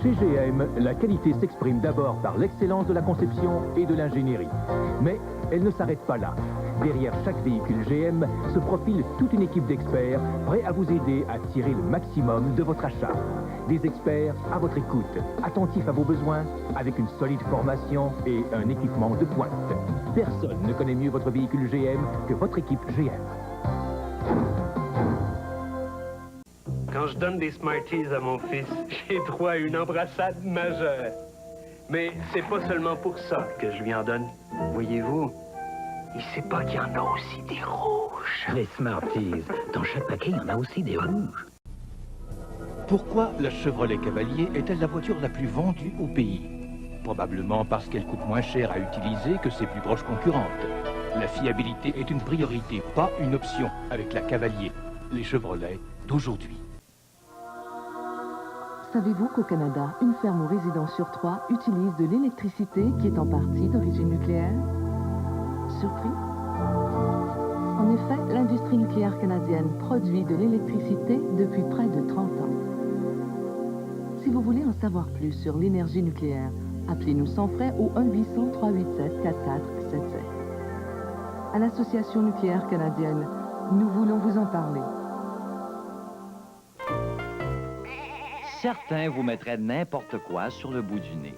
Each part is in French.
Chez GM, la qualité s'exprime d'abord par l'excellence de la conception et de l'ingénierie. Mais elle ne s'arrête pas là. Derrière chaque véhicule GM se profile toute une équipe d'experts prêts à vous aider à tirer le maximum de votre achat. Des experts à votre écoute, attentifs à vos besoins, avec une solide formation et un équipement de pointe. Personne ne connaît mieux votre véhicule GM que votre équipe GM. Quand je donne des Smarties à mon fils, j'ai droit à une embrassade majeure. Mais c'est pas seulement pour ça que je lui en donne. Voyez-vous, il sait pas qu'il y en a aussi des rouges. Les Smarties, dans chaque paquet, il y en a aussi des rouges. Pourquoi la Chevrolet Cavalier est-elle la voiture la plus vendue au pays? Probablement parce qu'elle coûte moins cher à utiliser que ses plus proches concurrentes. La fiabilité est une priorité, pas une option, avec la Cavalier, les Chevrolet d'aujourd'hui. Savez-vous qu'au Canada, une ferme ou résidence sur 3 utilise de l'électricité qui est en partie d'origine nucléaire? Surpris? En effet, l'industrie nucléaire canadienne produit de l'électricité depuis près de 30 ans. Si vous voulez en savoir plus sur l'énergie nucléaire, appelez-nous sans frais au 1-800-387-4477. À l'Association nucléaire canadienne, nous voulons vous en parler. Certains vous mettraient n'importe quoi sur le bout du nez.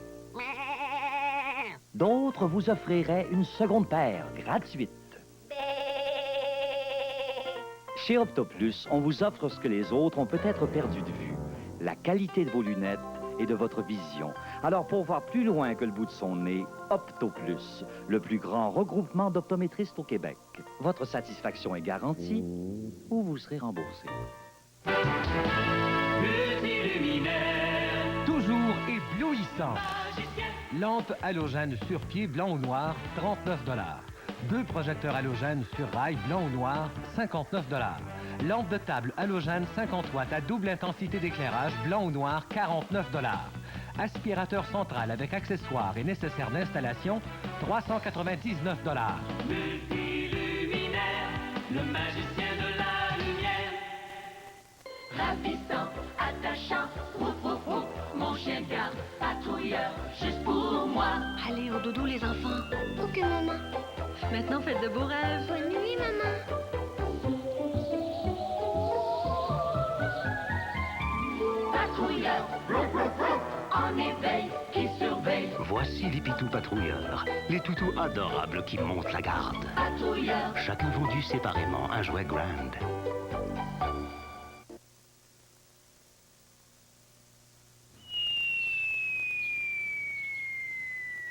D'autres vous offriraient une seconde paire gratuite. Chez OptoPlus, on vous offre ce que les autres ont peut-être perdu de vue. La qualité de vos lunettes et de votre vision. Alors, pour voir plus loin que le bout de son nez, OptoPlus, le plus grand regroupement d'optométristes au Québec. Votre satisfaction est garantie ou vous serez remboursé. Toujours éblouissant. Lampe halogène sur pied blanc ou noir, 39 $. 2 projecteurs halogènes sur rail blanc ou noir, 59 $. Lampe de table halogène 50 watts à double intensité d'éclairage blanc ou noir, 49 $. Aspirateur central avec accessoires et nécessaires d'installation, 399 $. Multiluminaire, le magicien de la lumière. Ravissant, attachant, ouf ouf ouf, mon chien de garde, patrouilleur, juste pour moi. Allez, au dodo les enfants. Ok, maman. Maintenant, faites de beaux rêves. Bonne nuit, maman. Patrouilleur, en éveil, qui surveille. Voici les Pitous patrouilleurs, les toutous adorables qui montent la garde. Patrouilleur, Chacun vendu séparément, un jouet Grand.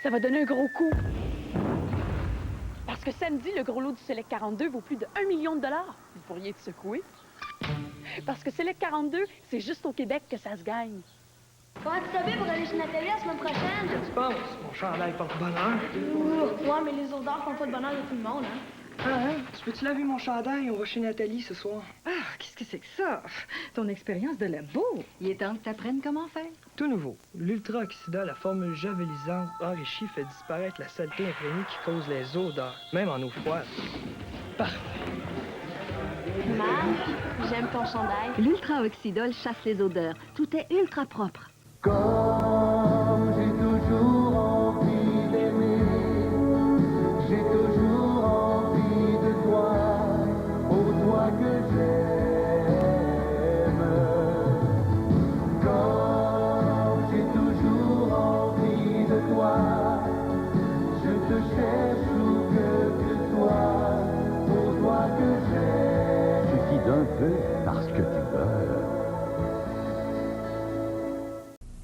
Ça va donner un gros coup. Parce que samedi, le gros lot du Select 42 vaut plus de 1 million de $. Vous pourriez être secoué. Parce que Select 42, c'est juste au Québec que ça se gagne. Comment tu t'habilles pour aller chez Nathalie la semaine prochaine? Qu'est-ce que tu penses? Mon chandail porte bonheur. Ouais, mais les odeurs font pas de bonheur de tout le monde, hein? Ah, hein? Tu peux-tu laver mon chandail? On va chez Nathalie ce soir. Ah, qu'est-ce que c'est que ça? Ton expérience de labo. Il est temps que tu apprennes comment faire. Tout nouveau. L'ultra-oxyda, la formule javelisante enrichie, fait disparaître la saleté imprégnée qui cause les odeurs, même en eau froide. Parfait. Maman, j'aime ton chandail. L'ultra-oxydol chasse les odeurs. Tout est ultra propre. Comme j'ai toujours envie d'aimer, j'ai toujours envie de toi, oh toi que j'aime. Comme j'ai toujours envie de toi, je te cherche où que toi, oh toi que j'aime. Suffit d'un peu parce que tu veux.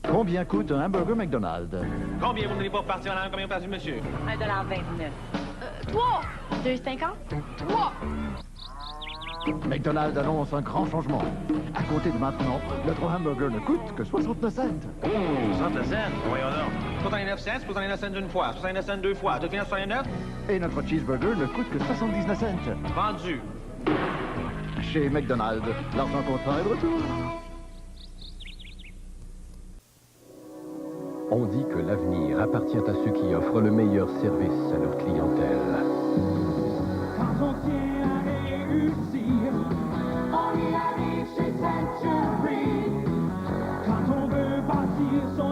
Combien coûte un hamburger McDonald's? Combien vous n'allez pas partir en langue? Combien passe monsieur? 1,29 $. 3, 2,50, 3. McDonald's annonce un grand changement. À compter de maintenant, notre hamburger ne coûte que 69 cents. 69 cents? Voyons donc. 69 cents, 69 cents une fois, 69 cents deux fois. Tout vient 69? Et notre cheeseburger ne coûte que 79 cents. Vendu. Chez McDonald's, l'argent comptant est de retour. On dit que l'avenir appartient à ceux qui offrent le meilleur service à leur clientèle. Quand on tient à réussir, on y arrive chez Century. Quand on veut bâtir son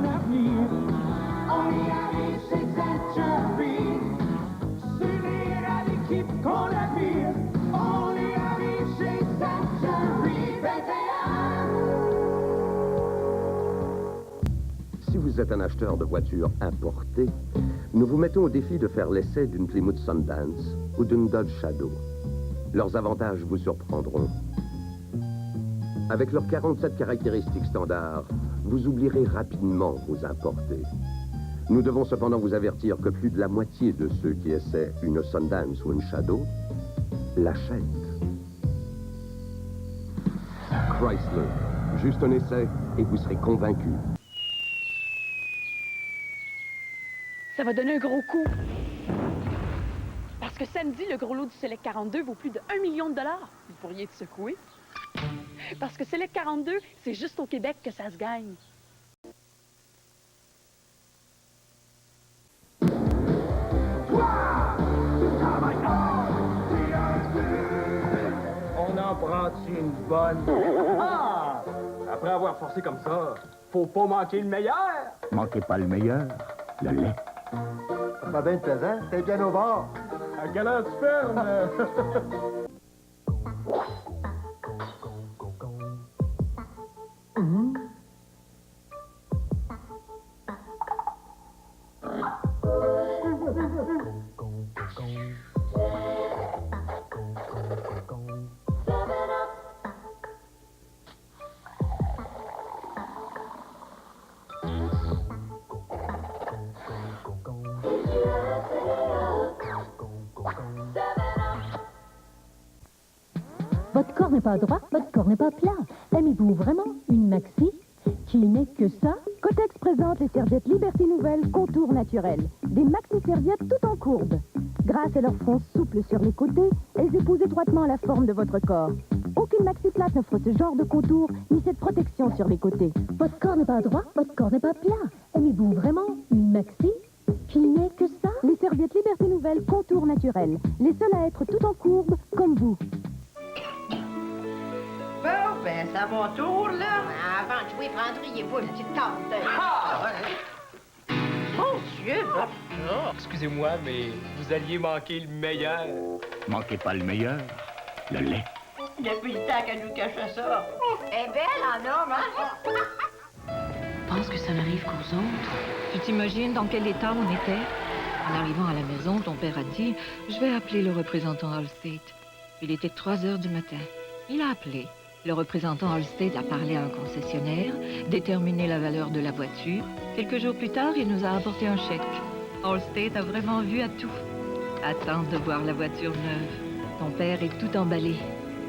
vous êtes un acheteur de voitures importées, nous vous mettons au défi de faire l'essai d'une Plymouth Sundance ou d'une Dodge Shadow. Leurs avantages vous surprendront. Avec leurs 47 caractéristiques standards, vous oublierez rapidement vos importés. Nous devons cependant vous avertir que plus de la moitié de ceux qui essaient une Sundance ou une Shadow l'achètent. Chrysler, juste un essai et vous serez convaincu. Ça va donner un gros coup. Parce que samedi, le gros lot du Select 42 vaut plus de 1 million de dollars. Vous pourriez être secoué. Parce que Select 42, c'est juste au Québec que ça se gagne. On en prend-tu une bonne? Ah! Après avoir forcé comme ça, faut pas manquer le meilleur! Manquez pas le meilleur, le lait. Pas bien pesant, t'es bien au bord. À quelle heure tu fermes? Votre corps n'est pas droit, votre corps n'est pas plat. Aimez-vous vraiment une maxi qui n'est que ça? Kotex présente les serviettes Liberté Nouvelle Contour Naturel. Des maxi-serviettes tout en courbe. Grâce à leur front souple sur les côtés, elles épousent étroitement la forme de votre corps. Aucune maxi plate n'offre ce genre de contour ni cette protection sur les côtés. Votre corps n'est pas droit, votre corps n'est pas plat. Aimez-vous vraiment une maxi qui n'est que ça? Les serviettes Liberté Nouvelle Contour Naturel. Les seules à être tout en courbe comme vous. Bon, ben, c'est à mon tour, là. Avant de jouer, prendriez-vous une petite tente de... Ah! Mon Dieu! Oh, excusez-moi, mais vous alliez manquer le meilleur. Manquez pas le meilleur, le lait. Depuis le temps qu'elle nous cachait ça. Elle est belle en homme, hein? Pense que ça n'arrive qu'aux autres. Tu t'imagines dans quel état on était? En arrivant à la maison, ton père a dit « Je vais appeler le représentant Allstate ». Il était 3 heures du matin. Il a appelé. Le représentant Allstate a parlé à un concessionnaire, déterminé la valeur de la voiture. Quelques jours plus tard, il nous a apporté un chèque. Allstate a vraiment vu à tout. Attente de voir la voiture neuve. Ton père est tout emballé.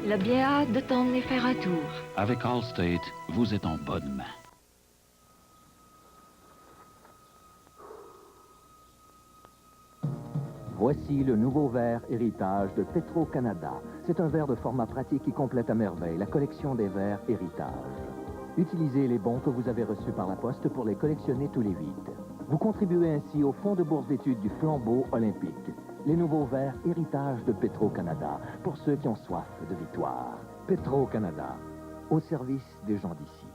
Il a bien hâte de t'emmener faire un tour. Avec Allstate, vous êtes en bonne main. Voici le nouveau verre héritage de Petro-Canada. C'est un verre de format pratique qui complète à merveille la collection des verres héritage. Utilisez les bons que vous avez reçus par la poste pour les collectionner tous les 8. Vous contribuez ainsi au fonds de bourse d'études du flambeau olympique. Les nouveaux verres héritage de Petro-Canada, pour ceux qui ont soif de victoire. Petro-Canada, au service des gens d'ici.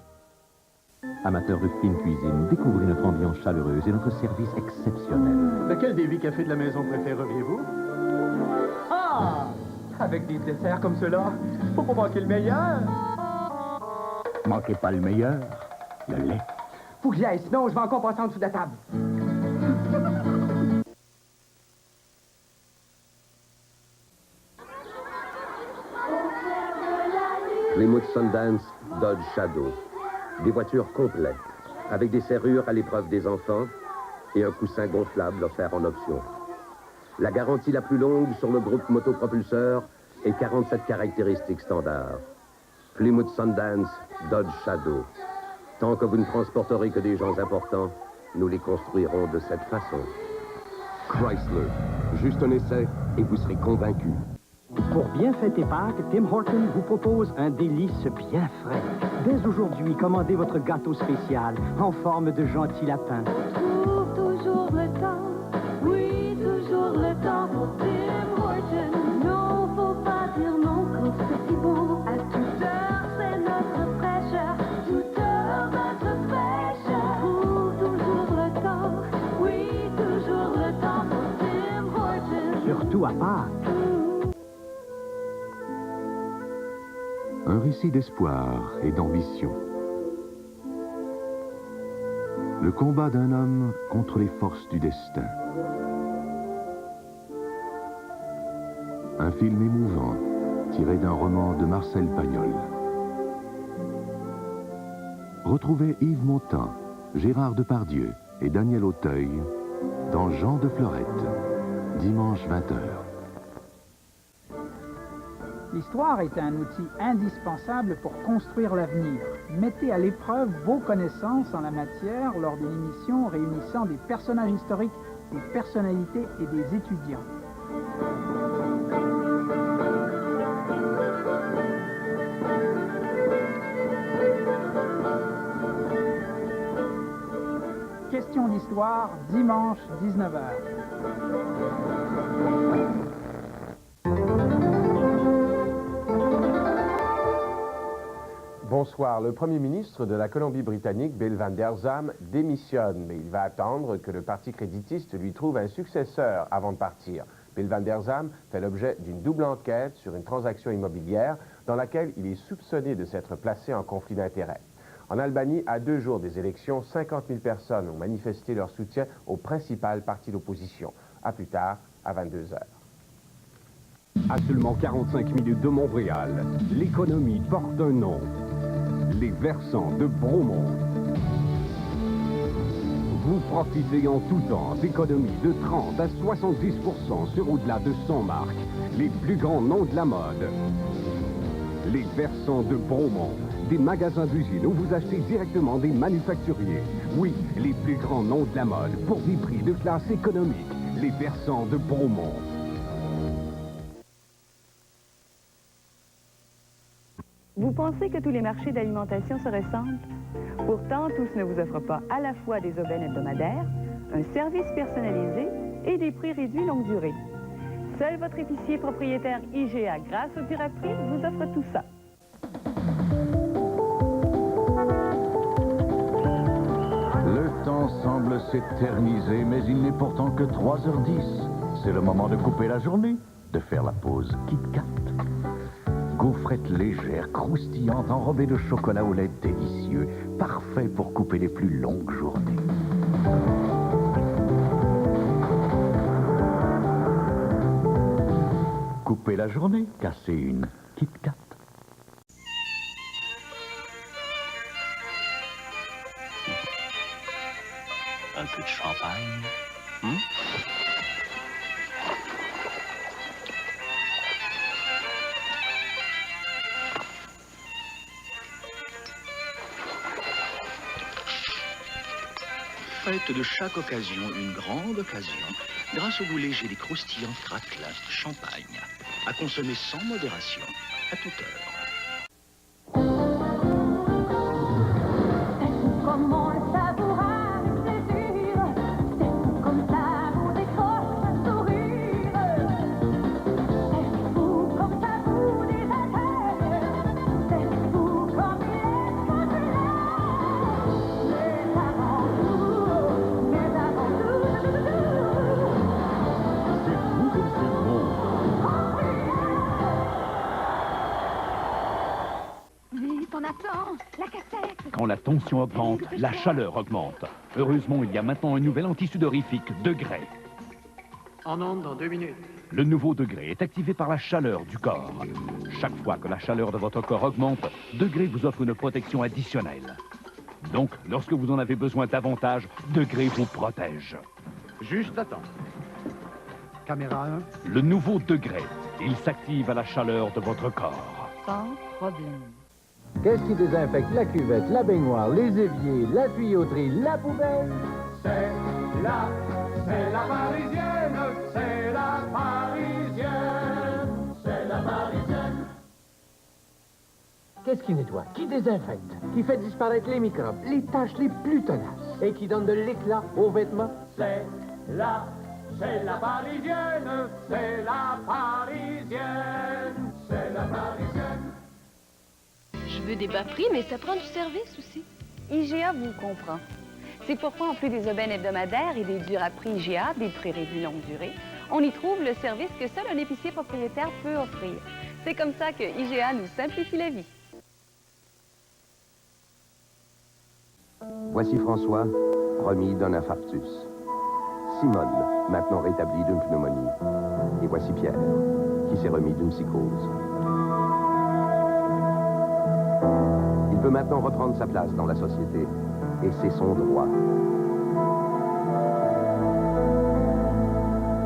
Amateurs de fine cuisine, découvrez notre ambiance chaleureuse et notre service exceptionnel. Lequel des 8 cafés de la maison préféreriez-vous? Ah! Avec des desserts comme ceux-là, faut pas manquer le meilleur. Manquez pas le meilleur, le lait. Faut que j'y aille, sinon je vais encore passer en dessous de la table. Plymouth Sundance, Dodge Shadow. Des voitures complètes, avec des serrures à l'épreuve des enfants et un coussin gonflable offert en option. La garantie la plus longue sur le groupe motopropulseur est 47 caractéristiques standards. Plymouth Sundance, Dodge Shadow. Tant que vous ne transporterez que des gens importants, nous les construirons de cette façon. Chrysler, juste un essai et vous serez convaincus. Pour bien fêter Pâques, Tim Hortons vous propose un délice bien frais. Dès aujourd'hui, commandez votre gâteau spécial en forme de gentil lapin. Trouve toujours le temps, oui, toujours le temps pour Tim Hortons. Non, faut pas dire non quand c'est si bon. À toute heure, c'est notre fraîcheur. Toute heure, notre fraîcheur. Trouve toujours le temps, oui, toujours le temps pour Tim Hortons. Surtout à Pâques. Un récit d'espoir et d'ambition. Le combat d'un homme contre les forces du destin. Un film émouvant, tiré d'un roman de Marcel Pagnol. Retrouvez Yves Montand, Gérard Depardieu et Daniel Auteuil dans Jean de Florette, dimanche 20h. L'histoire est un outil indispensable pour construire l'avenir. Mettez à l'épreuve vos connaissances en la matière lors d'une émission réunissant des personnages historiques, des personnalités et des étudiants. Question d'histoire, dimanche 19h. Bonsoir. Le Premier ministre de la Colombie-Britannique, Bill van der Zalm, démissionne, mais il va attendre que le parti créditiste lui trouve un successeur avant de partir. Bill van der Zalm fait l'objet d'une double enquête sur une transaction immobilière dans laquelle il est soupçonné de s'être placé en conflit d'intérêts. En Albanie, à 2 jours des élections, 50 000 personnes ont manifesté leur soutien au principal parti d'opposition. À plus tard, à 22h. À seulement 45 minutes de Montréal, l'économie porte un nom. Les Versants de Bromont. Vous profitez en tout temps d'économies de 30 à 70% sur au-delà de 100 marques. Les plus grands noms de la mode. Les Versants de Bromont. Des magasins d'usine où vous achetez directement des manufacturiers. Oui, les plus grands noms de la mode pour des prix de classe économique. Les Versants de Bromont. Vous pensez que tous les marchés d'alimentation se ressemblent? Pourtant, tous ne vous offrent pas à la fois des aubaines hebdomadaires, un service personnalisé et des prix réduits longue durée. Seul votre épicier propriétaire IGA, grâce au Duraprix, vous offre tout ça. Le temps semble s'éterniser, mais il n'est pourtant que 3h10. C'est le moment de couper la journée, de faire la pause Kit Kat. Gaufrettes légères, croustillantes, enrobées de chocolat au lait délicieux, parfait pour couper les plus longues journées. Couper la journée, casser une Kit Kat. Un peu de champagne. Faites de chaque occasion une grande occasion grâce au goût léger des croustillants craquelins champagne. À consommer sans modération, à toute heure. Comment le savourer avec plaisir, c'est fou comme ça vous décroche un sourire, c'est fou comme ça vous désintègre, c'est fou comme il est populaire. Mais avant tout, C'est vous comme c'est bon. vite, on attend, la cassette. Quand la tension augmente, la chaleur augmente. Heureusement, il y a maintenant un nouvel antisudorifique Degré. En onde dans 2 minutes. Le nouveau Degré est activé par la chaleur du corps. Chaque fois que la chaleur de votre corps augmente, Degré vous offre une protection additionnelle. Donc, lorsque vous en avez besoin davantage, Degré vous protège. Juste à temps. Caméra 1. Le nouveau Degré, il s'active à la chaleur de votre corps. Sans problème. Qu'est-ce qui désinfecte la cuvette, la baignoire, les éviers, la tuyauterie, la poubelle? C'est la Parisienne, c'est la Parisienne, c'est la Parisienne. Qu'est-ce qui nettoie? Qui désinfecte? Qui fait disparaître les microbes, les taches les plus tenaces et qui donne de l'éclat aux vêtements? C'est la Parisienne, c'est la Parisienne, c'est la Parisienne. Je veux des bas prix, mais ça prend du service aussi. IGA vous comprend. C'est pourquoi, en plus des aubaines hebdomadaires et des Duraprix IGA, des prix réduits longue durée, on y trouve le service que seul un épicier propriétaire peut offrir. C'est comme ça que IGA nous simplifie la vie. Voici François, remis d'un infarctus. Simone, maintenant rétablie d'une pneumonie. Et voici Pierre, qui s'est remis d'une psychose. Il peut maintenant reprendre sa place dans la société, et c'est son droit.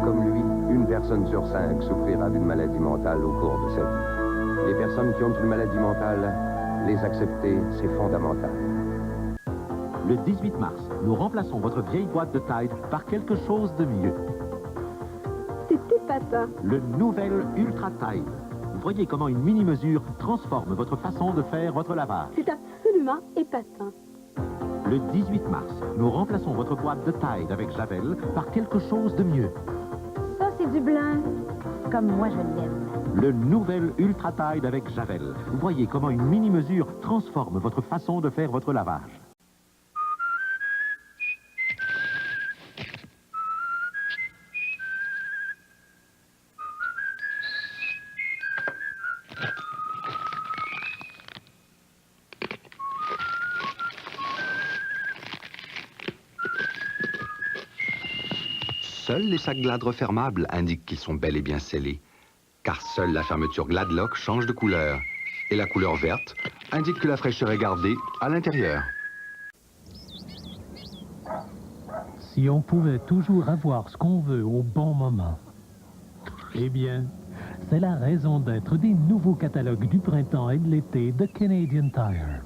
Comme lui, une personne sur 5 souffrira d'une maladie mentale au cours de sa vie. Les personnes qui ont une maladie mentale, les accepter, c'est fondamental. Le 18 mars, nous remplaçons votre vieille boîte de Tide par quelque chose de mieux. C'est épatant. Le nouvel Ultra Tide. Voyez comment une mini-mesure transforme votre façon de faire votre lavage. C'est absolument épatant. Le 18 mars, nous remplaçons votre boîte de Tide avec Javel par quelque chose de mieux. Ça, c'est du blanc, comme moi je l'aime. Le nouvel Ultra Tide avec Javel. Voyez comment une mini-mesure transforme votre façon de faire votre lavage. Seuls les sacs Glad refermables indiquent qu'ils sont bel et bien scellés, car seule la fermeture Gladlock change de couleur. Et la couleur verte indique que la fraîcheur est gardée à l'intérieur. Si on pouvait toujours avoir ce qu'on veut au bon moment. Eh bien, c'est la raison d'être des nouveaux catalogues du printemps et de l'été de Canadian Tire.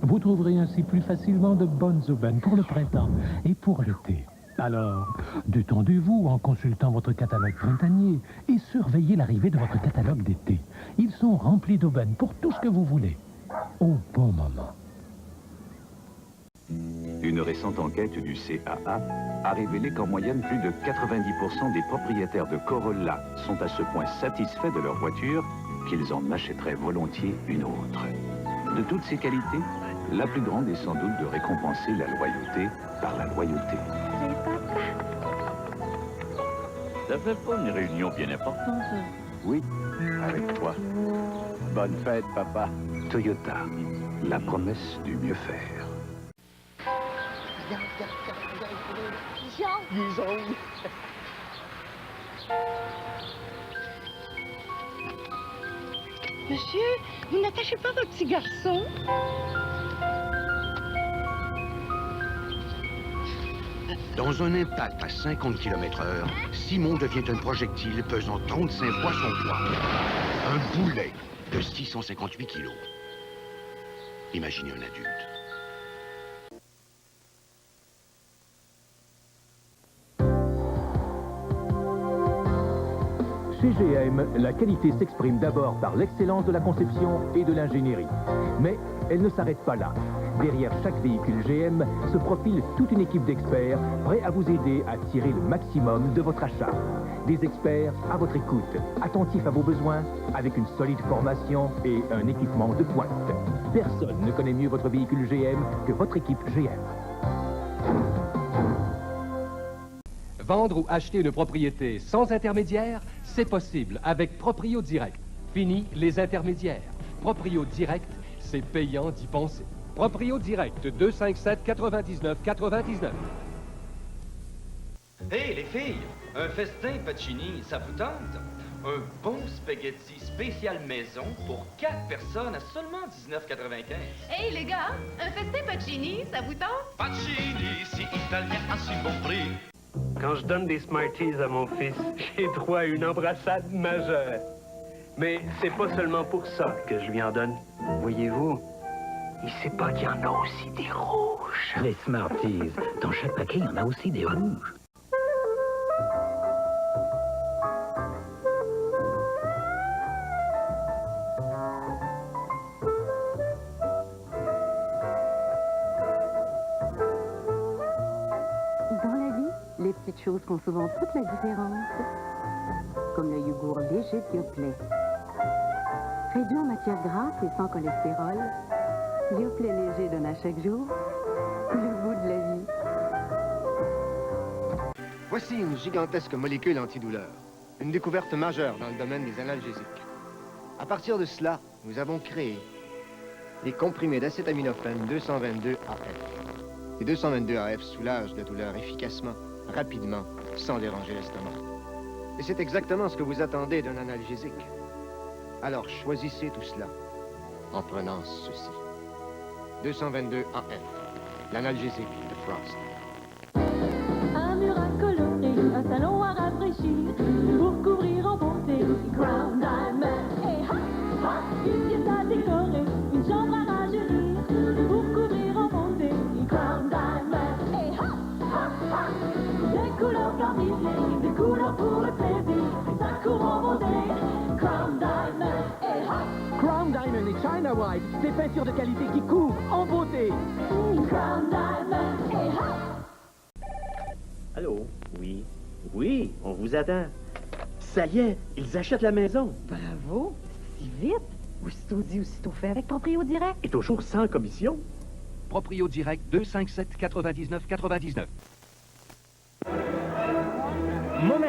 Vous trouverez ainsi plus facilement de bonnes aubaines pour le printemps et pour l'été. Alors, détendez-vous en consultant votre catalogue printanier et surveillez l'arrivée de votre catalogue d'été. Ils sont remplis d'aubaines pour tout ce que vous voulez, au bon moment. Une récente enquête du CAA a révélé qu'en moyenne, plus de 90% des propriétaires de Corolla sont à ce point satisfaits de leur voiture qu'ils en achèteraient volontiers une autre. De toutes ces qualités, la plus grande est sans doute de récompenser la loyauté par la loyauté. Ça fait pas une réunion bien importante, ça? Oui, avec toi. Bonne fête, papa. Toyota, la promesse du mieux faire. Jean! Monsieur, vous n'attachez pas votre petit garçon? Dans un impact à 50 km/h, Simon devient un projectile pesant 35 fois son poids. Un boulet de 658 kilos. Imaginez un adulte. Chez GM, la qualité s'exprime d'abord par l'excellence de la conception et de l'ingénierie. Mais elle ne s'arrête pas là. Derrière chaque véhicule GM se profile toute une équipe d'experts prêts à vous aider à tirer le maximum de votre achat. Des experts à votre écoute, attentifs à vos besoins, avec une solide formation et un équipement de pointe. Personne ne connaît mieux votre véhicule GM que votre équipe GM. Vendre ou acheter une propriété sans intermédiaire, c'est possible avec Proprio Direct. Fini les intermédiaires. Proprio Direct, c'est payant d'y penser. Proprio Direct, 257-99-99. Hey les filles, un festin Pacini, ça vous tente? Un bon spaghetti spécial maison pour 4 personnes à seulement 19,95. Hey les gars, un festin Pacini, ça vous tente? Pacini, c'est italien à si bon prix. Quand je donne des Smarties à mon fils, j'ai droit à une embrassade majeure. Mais c'est pas seulement pour ça que je lui en donne. Voyez-vous, il sait pas qu'il y en a aussi des rouges. Les Smarties, dans chaque paquet, il y en a aussi des rouges. Les petites choses font souvent toute la différence. Comme le yogourt léger Yoplait. Réduit en matière grasse et sans cholestérol, Yoplait léger donne à chaque jour le goût de la vie. Voici une gigantesque molécule antidouleur. Une découverte majeure dans le domaine des analgésiques. À partir de cela, nous avons créé les comprimés d'acétaminophène 222 AF. Les 222 AF soulagent la douleur efficacement, rapidement, sans déranger l'estomac. Et c'est exactement ce que vous attendez d'un analgésique. Alors choisissez tout cela en prenant ceci. 222 AF, l'analgésique de Frost. Un mur à colorer, un salon à rafraîchir, pour couvrir en beauté, Crown Diamond. Hey, ha, ha, une pièce à décorer, une chambre à rajeunir, pour couvrir en beauté, Crown Diamond. Hey, ha, ha, ha, des couleurs clarifiées, des couleurs pour le plaisir, ça couvre en beauté, Crown Diamond. Hey, ha. Crown Diamond et China White, des peintures de qualité qui couvrent en beauté. Crown Diamond. Hey, ha. Allô? Oui. Oui, on vous attend. Ça y est, ils achètent la maison. Bravo. Si vite. Aussitôt dit, aussitôt fait avec Proprio Direct. Et toujours sans commission. Proprio Direct 257 99 99. Moment,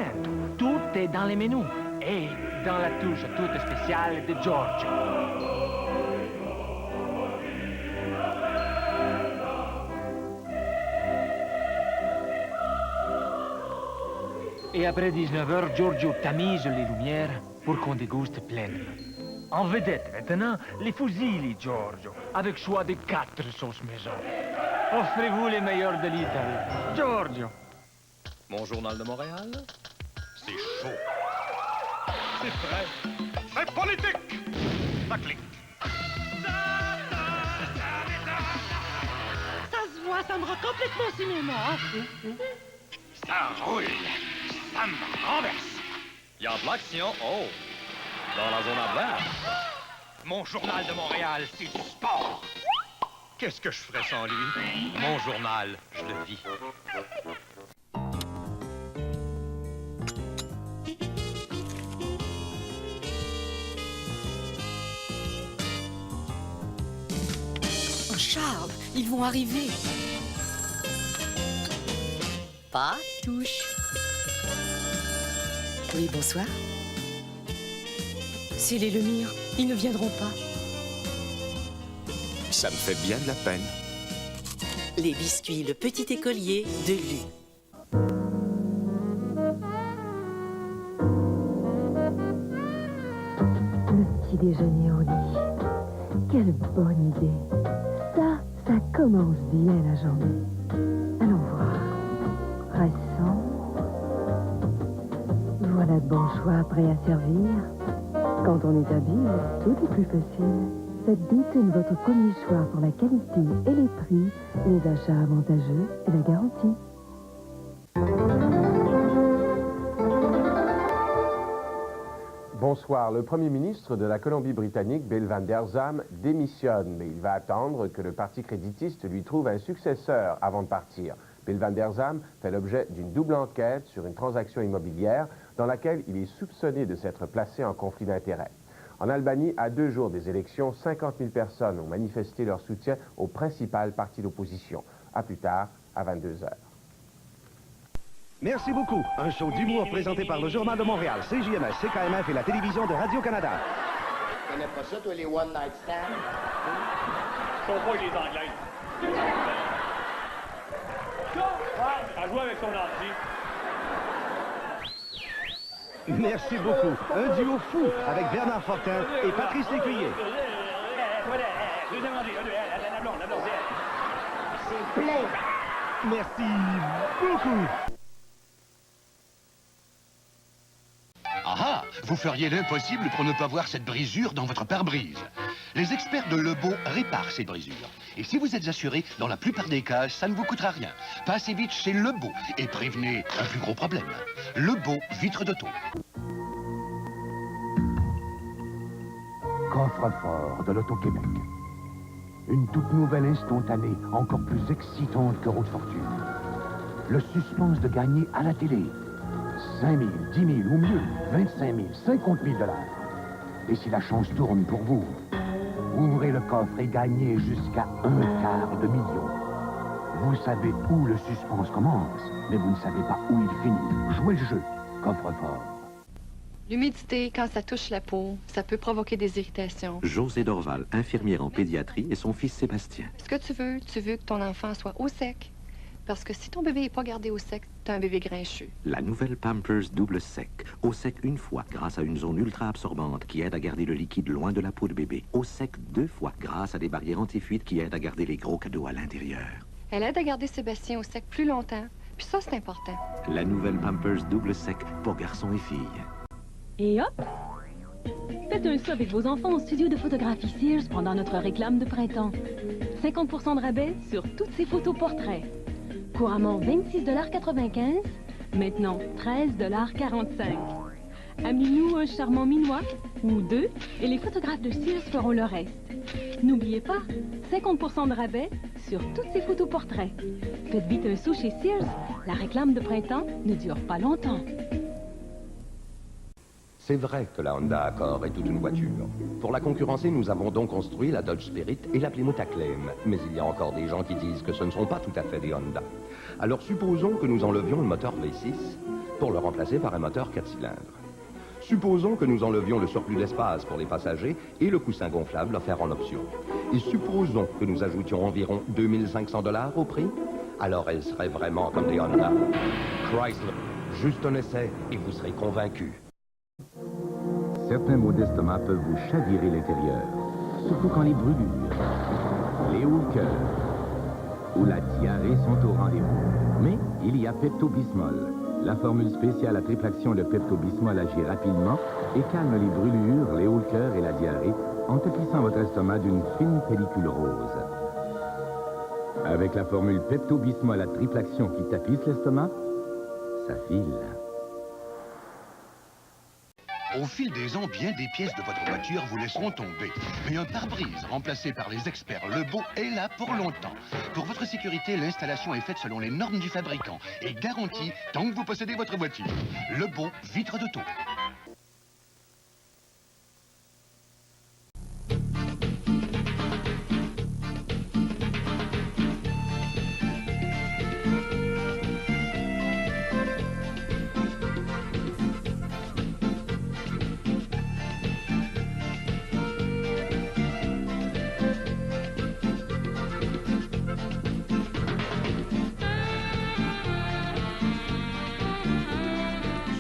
tout est dans les menus. Et dans la touche toute spéciale de George. Et après 19h, Giorgio tamise les lumières pour qu'on déguste pleinement. En vedette maintenant, les fusilli, Giorgio, avec choix de 4 sauces maison. Offrez-vous les meilleurs de l'Italie. Giorgio. Mon journal de Montréal, c'est chaud. C'est frais. C'est politique. Ça clique. Ça se voit, ça me rend complètement cinéma. Ça roule. Ça me renverse. Il y a de l'action. Oh. Dans la zone adverse. Mon journal de Montréal, c'est du sport. Qu'est-ce que je ferais sans lui? Mon journal, je le vis. Oh, Charles, ils vont arriver. Pas touche. Oui, bonsoir. C'est les Lemire, ils ne viendront pas. Ça me fait bien de la peine. Les biscuits Le Petit Écolier de Lu. Le petit déjeuner au lit. Quelle bonne idée. Ça commence bien la journée. Allons voir. Restons. Voilà de bons choix prêts à servir. Quand on est habile, tout est plus facile. Faites Beaton votre premier choix pour la qualité et les prix, les achats avantageux et la garantie. Bonsoir. Le Premier ministre de la Colombie-Britannique, Bill van der Zalm, démissionne, mais il va attendre que le parti créditiste lui trouve un successeur avant de partir. Bill van der Zalm fait l'objet d'une double enquête sur une transaction immobilière dans laquelle il est soupçonné de s'être placé en conflit d'intérêts. En Albanie, à 2 jours des élections, 50 000 personnes ont manifesté leur soutien au principal parti d'opposition. À plus tard, à 22h. Merci beaucoup. Un show d'humour présenté par le Journal de Montréal, CJMS, CKMF et la télévision de Radio-Canada. Tu connais pas ça, toi, les One Night Stand? Je comprends pas les Anglais. Ouais, à jouer avec son ordi. Merci beaucoup. Un duo fou avec Bernard Fortin et Patrice Lécuyer. C'est plein. Merci beaucoup. Ah ah! Vous feriez l'impossible pour ne pas voir cette brisure dans votre pare-brise. Les experts de Lebeau réparent ces brisures. Et si vous êtes assuré, dans la plupart des cas, ça ne vous coûtera rien. Passez vite chez Lebeau et prévenez un plus gros problème. Lebeau, vitre d'auto. Coffre-fort de l'Auto-Québec. Une toute nouvelle instantanée, encore plus excitante que Route Fortune. Le suspense de gagner à la télé. 5 000, 10 000 ou mieux, 25 000, 50 000 $. Et si la chance tourne pour vous, ouvrez le coffre et gagnez jusqu'à $250 000. Vous savez où le suspense commence, mais vous ne savez pas où il finit. Jouez le jeu, coffre-fort. L'humidité, quand ça touche la peau, ça peut provoquer des irritations. José Dorval, infirmière en pédiatrie, et son fils Sébastien. Ce que tu veux que ton enfant soit au sec. Parce que si ton bébé n'est pas gardé au sec, t'as un bébé grincheux. La nouvelle Pampers double sec. Au sec une fois grâce à une zone ultra absorbante qui aide à garder le liquide loin de la peau de bébé. Au sec 2 fois grâce à des barrières anti-fuite qui aident à garder les gros cadeaux à l'intérieur. Elle aide à garder Sébastien au sec plus longtemps. Puis ça, c'est important. La nouvelle Pampers double sec pour garçons et filles. Et hop! Faites un saut avec vos enfants au studio de photographie Sears pendant notre réclame de printemps. 50% de rabais sur toutes ces photos portraits. Couramment 26,95 $, maintenant 13,45 $. Amenez-nous un charmant minois ou 2 et les photographes de Sears feront le reste. N'oubliez pas, 50% de rabais sur toutes ces photos portraits. Faites vite un saut chez Sears, la réclame de printemps ne dure pas longtemps. C'est vrai que la Honda Accord est toute une voiture. Pour la concurrencer, nous avons donc construit la Dodge Spirit et la Plymouth Acclaim. Mais il y a encore des gens qui disent que ce ne sont pas tout à fait des Honda. Alors supposons que nous enlevions le moteur V6 pour le remplacer par un moteur 4 cylindres. Supposons que nous enlevions le surplus d'espace pour les passagers et le coussin gonflable offert en option. Et supposons que nous ajoutions environ 2500 $ au prix. Alors elles seraient vraiment comme des Honda. Chrysler, juste un essai et vous serez convaincus. Certains maux d'estomac peuvent vous chavirer l'intérieur, surtout quand les brûlures, les hauts le cœur ou la diarrhée sont au rendez-vous. Mais il y a Pepto-Bismol. La formule spéciale à triple action de Pepto-Bismol agit rapidement et calme les brûlures, les hauts le cœur et la diarrhée en tapissant votre estomac d'une fine pellicule rose. Avec la formule Pepto-Bismol à triple action qui tapisse l'estomac, ça file. Au fil des ans, bien des pièces de votre voiture vous laisseront tomber. Mais un pare-brise remplacé par les experts Lebeau est là pour longtemps. Pour votre sécurité, l'installation est faite selon les normes du fabricant et garantie tant que vous possédez votre voiture. Lebeau, vitre de taux.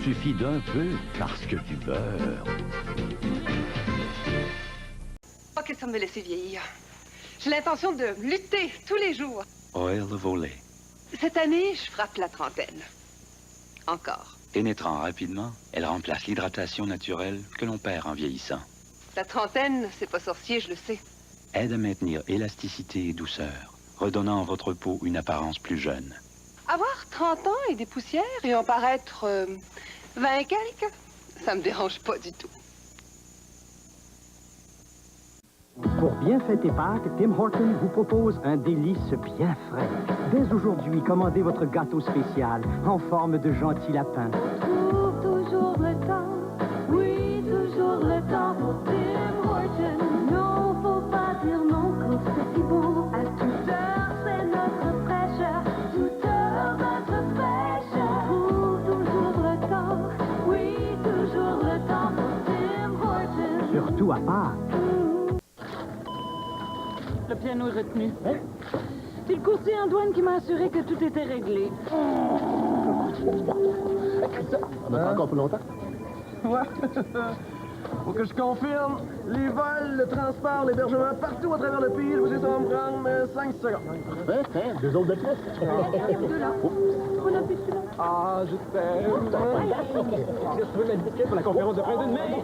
Suffit d'un peu parce que du beurre. Pas question de me laisser vieillir. J'ai l'intention de lutter tous les jours. Oil of Olay. Cette année, je frappe la trentaine. Encore. Pénétrant rapidement, elle remplace l'hydratation naturelle que l'on perd en vieillissant. La trentaine, c'est pas sorcier, je le sais. Aide à maintenir élasticité et douceur, redonnant à votre peau une apparence plus jeune. Avoir 30 ans et des poussières et en paraître 20 et quelques, ça me dérange pas du tout. Pour bien fêter Pâques, Tim Hortons vous propose un délice bien frais. Dès aujourd'hui, commandez votre gâteau spécial en forme de gentil lapin. Trouve toujours le temps, oui, toujours le temps pour Tim Hortons. Non, faut pas dire non quand c'est si bon. À toute heure, c'est notre fraîcheur. Toute heure, notre fraîcheur. Trouve toujours le temps, oui, toujours le temps pour Tim Hortons. Surtout à Pâques. Le piano est retenu. C'est le courtier en douane qui m'a assuré que tout était réglé. On attend encore plus longtemps? Ouais. Faut que je confirme. Les vols, le transport, l'hébergement partout à travers le pays, je vous ai ça va me prendre 5 secondes. Deux autres de plus? Ah, je t'aime. J'ai trouvé ma disquette pour la conférence de fin de mai.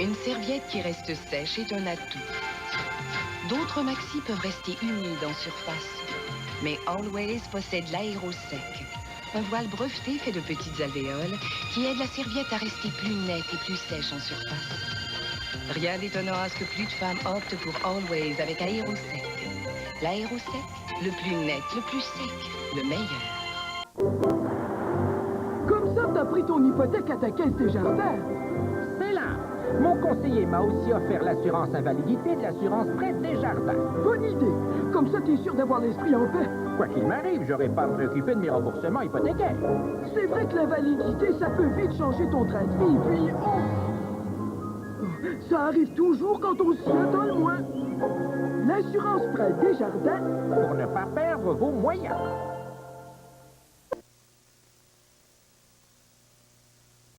Une serviette qui reste sèche est un atout. D'autres maxis peuvent rester humides en surface. Mais Always possède l'aérosec. Un voile breveté fait de petites alvéoles qui aide la serviette à rester plus nette et plus sèche en surface. Rien d'étonnant à ce que plus de femmes optent pour Always avec Aérosec. L'aérosec, le plus net, le plus sec, le meilleur. Comme ça, t'as pris ton hypothèque à ta caisse des jardins. C'est là. Mon conseiller m'a aussi offert l'assurance invalidité de l'assurance prêt Desjardins. Bonne idée. Comme ça, t'es sûr d'avoir l'esprit en paix. Quoi qu'il m'arrive, j'aurai pas à me préoccuper de mes remboursements hypothécaires. C'est vrai que l'invalidité, ça peut vite changer ton train de vie, puis ça arrive toujours quand on s'y attend le moins. L'assurance prêt Desjardins. Pour ne pas perdre vos moyens.